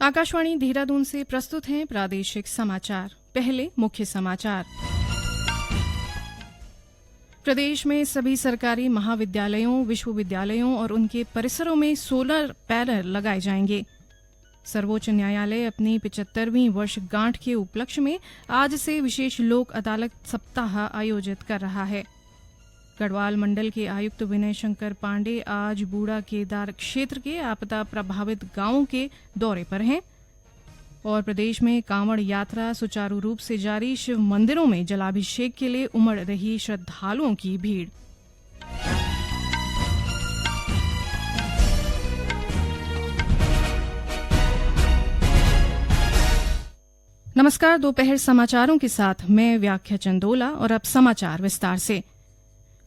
आकाशवाणी देहरादून से प्रस्तुत हैं प्रादेशिक समाचार। पहले मुख्य समाचार। प्रदेश में सभी सरकारी महाविद्यालयों, विश्वविद्यालयों और उनके परिसरों में सोलर पैनल लगाए जाएंगे। सर्वोच्च न्यायालय अपनी 75वीं वर्षगांठ के उपलक्ष्य में आज से विशेष लोक अदालत सप्ताह आयोजित कर रहा है। गढ़वाल मंडल के आयुक्त विनय शंकर पांडे आज बूढ़ा केदार क्षेत्र के आपदा प्रभावित गांवों के दौरे पर हैं। और प्रदेश में कांवड़ यात्रा सुचारू रूप से जारी, शिव मंदिरों में जलाभिषेक के लिए उमड़ रही श्रद्धालुओं की भीड़। नमस्कार, दोपहर समाचारों के साथ मैं व्याख्या चंदोला और अब समाचार विस्तार से।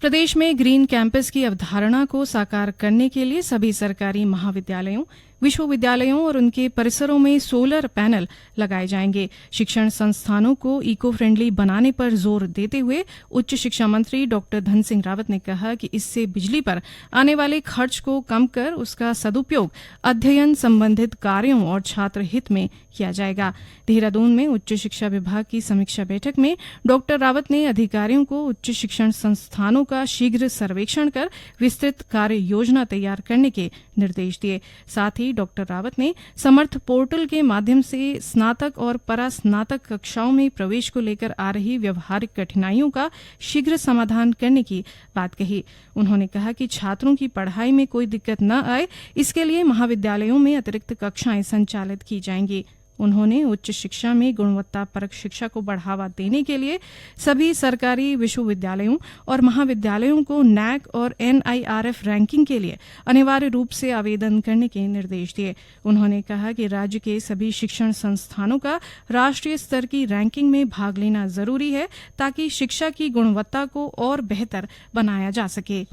प्रदेश में ग्रीन कैंपस की अवधारणा को साकार करने के लिए सभी सरकारी महाविद्यालयों, विश्वविद्यालयों और उनके परिसरों में सोलर पैनल लगाए जाएंगे। शिक्षण संस्थानों को इको फ्रेंडली बनाने पर जोर देते हुए उच्च शिक्षा मंत्री डॉक्टर धन सिंह रावत ने कहा कि इससे बिजली पर आने वाले खर्च को कम कर उसका सदुपयोग अध्ययन संबंधित कार्यों और छात्र हित में किया जाएगा। देहरादून में उच्च शिक्षा विभाग की समीक्षा बैठक में डॉक्टर रावत ने अधिकारियों को उच्च शिक्षण संस्थानों का शीघ्र सर्वेक्षण कर विस्तृत कार्य योजना तैयार करने के निर्देश दिए। साथ ही डॉक्टर रावत ने समर्थ पोर्टल के माध्यम से स्नातक और परास्नातक कक्षाओं में प्रवेश को लेकर आ रही व्यवहारिक कठिनाइयों का शीघ्र समाधान करने की बात कही। उन्होंने कहा कि छात्रों की पढ़ाई में कोई दिक्कत न आए, इसके लिए महाविद्यालयों में अतिरिक्त कक्षाएं संचालित की जाएंगी। उन्होंने उच्च शिक्षा में गुणवत्तापरक शिक्षा को बढ़ावा देने के लिए सभी सरकारी विश्वविद्यालयों और महाविद्यालयों को नैक और NIRF रैंकिंग के लिए अनिवार्य रूप से आवेदन करने के निर्देश दिए। उन्होंने कहा कि राज्य के सभी शिक्षण संस्थानों का राष्ट्रीय स्तर की रैंकिंग में भाग लेना जरूरी है ताकि शिक्षा की गुणवत्ता को और बेहतर बनाया जा सके।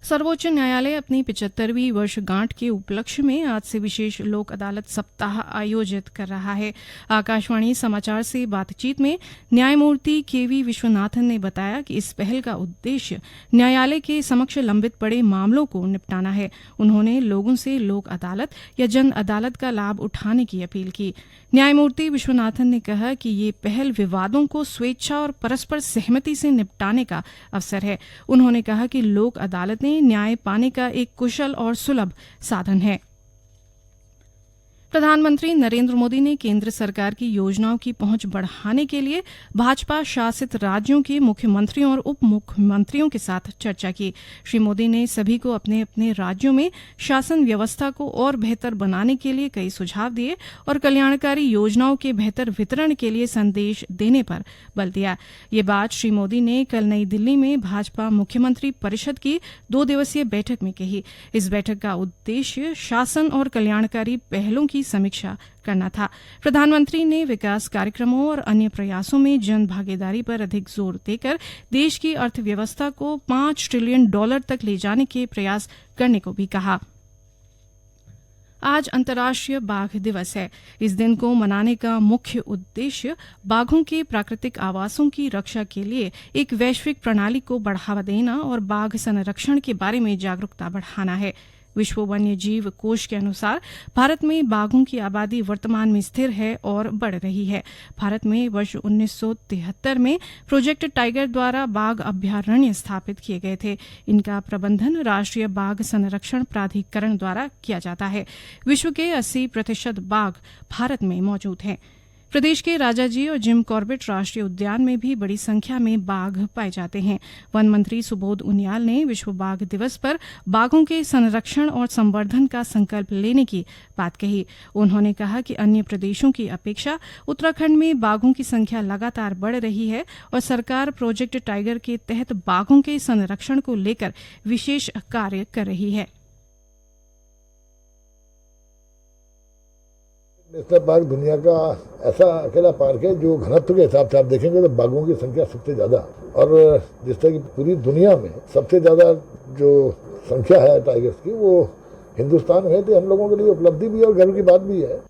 सर्वोच्च न्यायालय अपनी 75वीं वर्षगांठ के उपलक्ष्य में आज से विशेष लोक अदालत सप्ताह आयोजित कर रहा है। आकाशवाणी समाचार से बातचीत में न्यायमूर्ति KV विश्वनाथन ने बताया कि इस पहल का उद्देश्य न्यायालय के समक्ष लंबित पड़े मामलों को निपटाना है। उन्होंने लोगों से लोक अदालत या जन अदालत का लाभ उठाने की अपील की। न्यायमूर्ति विश्वनाथन ने कहा कि ये पहल विवादों को स्वेच्छा और परस्पर सहमति से निपटाने का अवसर है। उन्होंने कहा कि लोक अदालतें न्याय पाने का एक कुशल और सुलभ साधन है। प्रधानमंत्री नरेंद्र मोदी ने केंद्र सरकार की योजनाओं की पहुंच बढ़ाने के लिए भाजपा शासित राज्यों के मुख्यमंत्रियों और उप मुख्यमंत्रियों के साथ चर्चा की। श्री मोदी ने सभी को अपने अपने राज्यों में शासन व्यवस्था को और बेहतर बनाने के लिए कई सुझाव दिए और कल्याणकारी योजनाओं के बेहतर वितरण के लिए संदेश देने पर बल दिया। ये बात श्री मोदी ने कल नई दिल्ली में भाजपा मुख्यमंत्री परिषद की 2 दिवसीय बैठक में कही। इस बैठक का उद्देश्य शासन और कल्याणकारी पहलों की समीक्षा करना था। प्रधानमंत्री ने विकास कार्यक्रमों और अन्य प्रयासों में जन भागीदारी पर अधिक जोर देकर देश की अर्थव्यवस्था को $5 ट्रिलियन तक ले जाने के प्रयास करने को भी कहा। आज अंतर्राष्ट्रीय बाघ दिवस है। इस दिन को मनाने का मुख्य उद्देश्य बाघों के प्राकृतिक आवासों की रक्षा के लिए एक वैश्विक प्रणाली को बढ़ावा देना और बाघ संरक्षण के बारे में जागरूकता बढ़ाना है। विश्व वन्य जीव कोष के अनुसार भारत में बाघों की आबादी वर्तमान में स्थिर है और बढ़ रही है। भारत में वर्ष 1973 में प्रोजेक्ट टाइगर द्वारा बाघ अभयारण्य स्थापित किए गए थे। इनका प्रबंधन राष्ट्रीय बाघ संरक्षण प्राधिकरण द्वारा किया जाता है। विश्व के 80% बाघ भारत में मौजूद हैं। प्रदेश के राजाजी और जिम कॉर्बेट राष्ट्रीय उद्यान में भी बड़ी संख्या में बाघ पाए जाते हैं। वन मंत्री सुबोध उनियाल ने विश्व बाघ दिवस पर बाघों के संरक्षण और संवर्धन का संकल्प लेने की बात कही। उन्होंने कहा कि अन्य प्रदेशों की अपेक्षा उत्तराखंड में बाघों की संख्या लगातार बढ़ रही है और सरकार प्रोजेक्ट टाइगर के तहत बाघों के संरक्षण को लेकर विशेष कार्य कर रही है। नेशनल पार्क दुनिया का ऐसा अकेला पार्क है जो घनत्व के हिसाब से आप देखेंगे तो बाघों की संख्या सबसे ज्यादा, और जिस तरह की पूरी दुनिया में सबसे ज्यादा जो संख्या है टाइगर्स की वो हिंदुस्तान में है। तो हम लोगों के लिए उपलब्धि भी है और गर्व की बात भी है।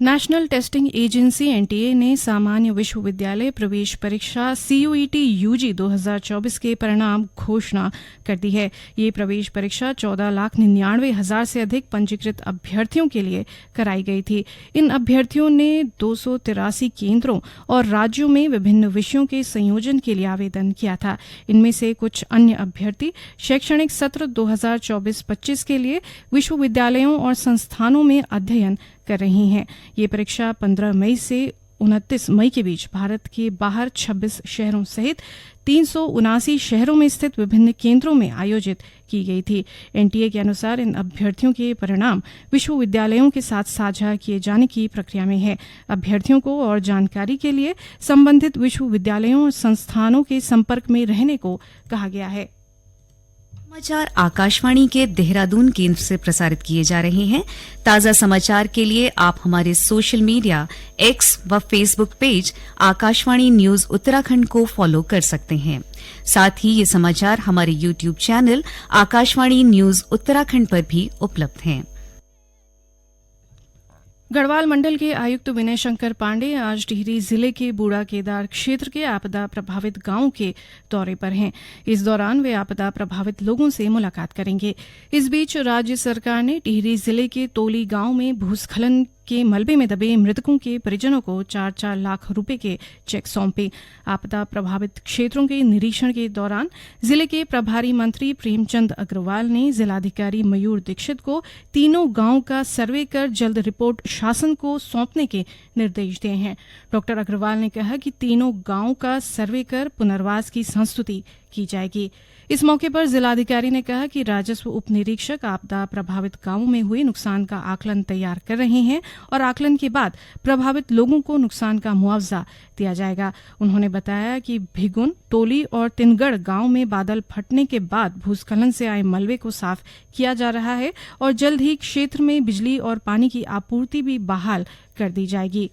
नेशनल टेस्टिंग एजेंसी एनटीए ने सामान्य विश्वविद्यालय प्रवेश परीक्षा CUET UG 2024 के परिणाम घोषणा कर दी है। ये प्रवेश परीक्षा 14,99,000 से अधिक पंजीकृत अभ्यर्थियों के लिए कराई गई थी। इन अभ्यर्थियों ने 283 केंद्रों और राज्यों में विभिन्न विषयों के संयोजन के लिए आवेदन किया था। इनमें से कुछ अन्य अभ्यर्थी शैक्षणिक सत्र 2024-25 के लिए विश्वविद्यालयों और संस्थानों में अध्ययन कर रही हैं। ये परीक्षा 15 मई से 29 मई के बीच भारत के बाहर 26 शहरों सहित 379 शहरों में स्थित विभिन्न केंद्रों में आयोजित की गई थी। एनटीए के अनुसार इन अभ्यर्थियों के परिणाम विश्वविद्यालयों के साथ साझा किए जाने की प्रक्रिया में है। अभ्यर्थियों को और जानकारी के लिए संबंधित विश्वविद्यालयों और संस्थानों के संपर्क में रहने को कहा गया है। समाचार आकाशवाणी के देहरादून केंद्र से प्रसारित किए जा रहे हैं। ताजा समाचार के लिए आप हमारे सोशल मीडिया X व Facebook page Akashvani news Uttarakhand को फॉलो कर सकते हैं। साथ ही ये समाचार हमारे YouTube channel Akashvani news Uttarakhand पर भी उपलब्ध हैं। गढ़वाल मंडल के आयुक्त विनय शंकर पांडे आज टिहरी जिले के बूढ़ा केदार क्षेत्र के आपदा प्रभावित गांवों के दौरे पर हैं। इस दौरान वे आपदा प्रभावित लोगों से मुलाकात करेंगे। इस बीच राज्य सरकार ने टिहरी जिले के तोली गांव में भूस्खलन के मलबे में दबे मृतकों के परिजनों को 4-4 लाख रुपए के चेक सौंपे। आपदा प्रभावित क्षेत्रों के निरीक्षण के दौरान जिले के प्रभारी मंत्री प्रेमचंद अग्रवाल ने जिलाधिकारी मयूर दीक्षित को तीनों गांव का सर्वे कर जल्द रिपोर्ट शासन को सौंपने के निर्देश दिए हैं। डॉक्टर अग्रवाल ने कहा कि तीनों गांव का सर्वे कर पुनर्वास की संस्तुति की जाएगी। इस मौके पर जिलाधिकारी ने कहा कि राजस्व उप निरीक्षक आपदा प्रभावित गांवों में हुए नुकसान का आकलन तैयार कर रहे हैं और आकलन के बाद प्रभावित लोगों को नुकसान का मुआवजा दिया जाएगा। उन्होंने बताया कि भिगुन, टोली और तिनगढ़ गांव में बादल फटने के बाद भूस्खलन से आए मलबे को साफ किया जा रहा है और जल्द ही क्षेत्र में बिजली और पानी की आपूर्ति भी बहाल कर दी जाएगी।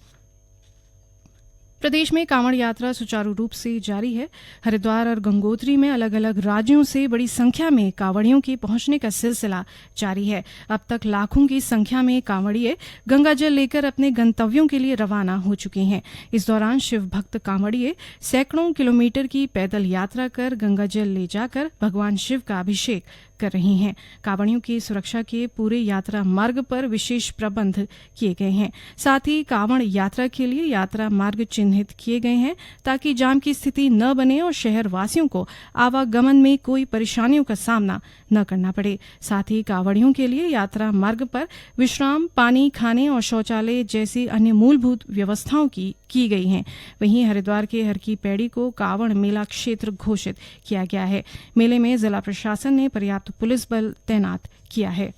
प्रदेश में कांवड़ यात्रा सुचारू रूप से जारी है। हरिद्वार और गंगोत्री में अलग अलग राज्यों से बड़ी संख्या में कांवड़ियों के पहुंचने का सिलसिला जारी है। अब तक लाखों की संख्या में कांवड़िए गंगाजल लेकर अपने गंतव्यों के लिए रवाना हो चुके हैं। इस दौरान शिव भक्त कांवड़िए सैकड़ों किलोमीटर की पैदल यात्रा कर गंगाजल ले जाकर भगवान शिव का अभिषेक कर रही हैं। कांवड़ियों की सुरक्षा के पूरे यात्रा मार्ग पर विशेष प्रबंध किए गए हैं। साथ ही कांवड़ यात्रा के लिए यात्रा मार्ग चिन्हित किए गए हैं ताकि जाम की स्थिति न बने और शहर वासियों को आवागमन में कोई परेशानियों का सामना न करना पड़े। साथ ही कांवड़ियों के लिए यात्रा मार्ग पर विश्राम, पानी, खाने और शौचालय जैसी अन्य मूलभूत व्यवस्थाओं की गई हैं। वहीं हरिद्वार के हर की पैड़ी को कांवड़ मेला क्षेत्र घोषित किया गया है। मेले में जिला प्रशासन ने पर्याप्त पुलिस बल तैनात किया है।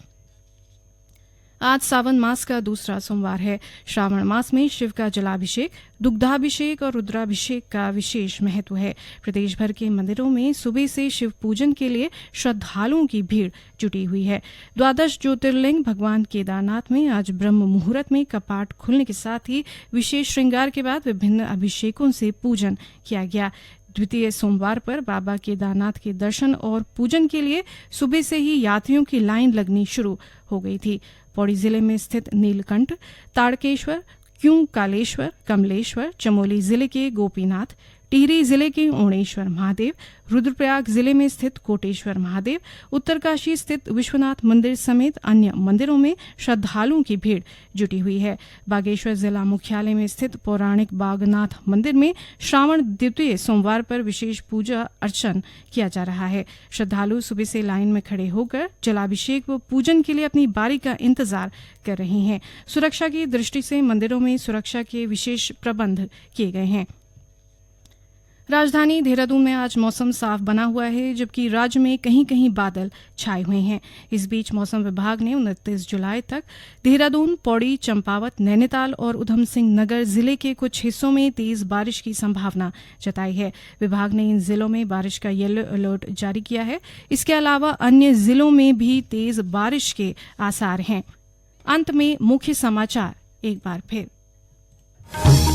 आज सावन मास का दूसरा सोमवार है। श्रावण मास में शिव का जलाभिषेक, दुग्धाभिषेक और रुद्राभिषेक का विशेष महत्व है। प्रदेश भर के मंदिरों में सुबह से शिव पूजन के लिए श्रद्धालुओं की भीड़ जुटी हुई है। 12 ज्योतिर्लिंग भगवान केदारनाथ में आज ब्रह्म मुहूर्त में कपाट खुलने के साथ ही विशेष श्रृंगार के बाद विभिन्न अभिषेकों से पूजन किया गया। द्वितीय सोमवार पर बाबा केदारनाथ के दर्शन और पूजन के लिए सुबह से ही यात्रियों की लाइन लगनी शुरू हो गई थी। पौड़ी जिले में स्थित नीलकंठ, ताड़केश्वर, क्यूं कालेश्वर, कमलेश्वर, चमोली जिले के गोपीनाथ, टिहरी जिले के ओणेश्वर महादेव, रुद्रप्रयाग जिले में स्थित कोटेश्वर महादेव, उत्तरकाशी स्थित विश्वनाथ मंदिर समेत अन्य मंदिरों में श्रद्धालुओं की भीड़ जुटी हुई है। बागेश्वर जिला मुख्यालय में स्थित पौराणिक बागनाथ मंदिर में श्रावण द्वितीय सोमवार पर विशेष पूजा अर्चन किया जा रहा है। श्रद्धालु सुबह से लाइन में खड़े होकर जलाभिषेक व पूजन के लिए अपनी बारी का इंतजार कर रहे हैं। सुरक्षा की दृष्टि से मंदिरों में सुरक्षा के विशेष प्रबंध किए गए हैं। राजधानी देहरादून में आज मौसम साफ बना हुआ है, जबकि राज्य में कहीं कहीं बादल छाए हुए हैं। इस बीच मौसम विभाग ने 29 जुलाई तक देहरादून, पौड़ी, चंपावत, नैनीताल और उधम सिंह नगर जिले के कुछ हिस्सों में तेज बारिश की संभावना जताई है। विभाग ने इन जिलों में बारिश का येलो अलर्ट जारी किया है। इसके अलावा अन्य जिलों में भी तेज बारिश के आसार हैं। अंत में मुख्य समाचार एक बार फिर।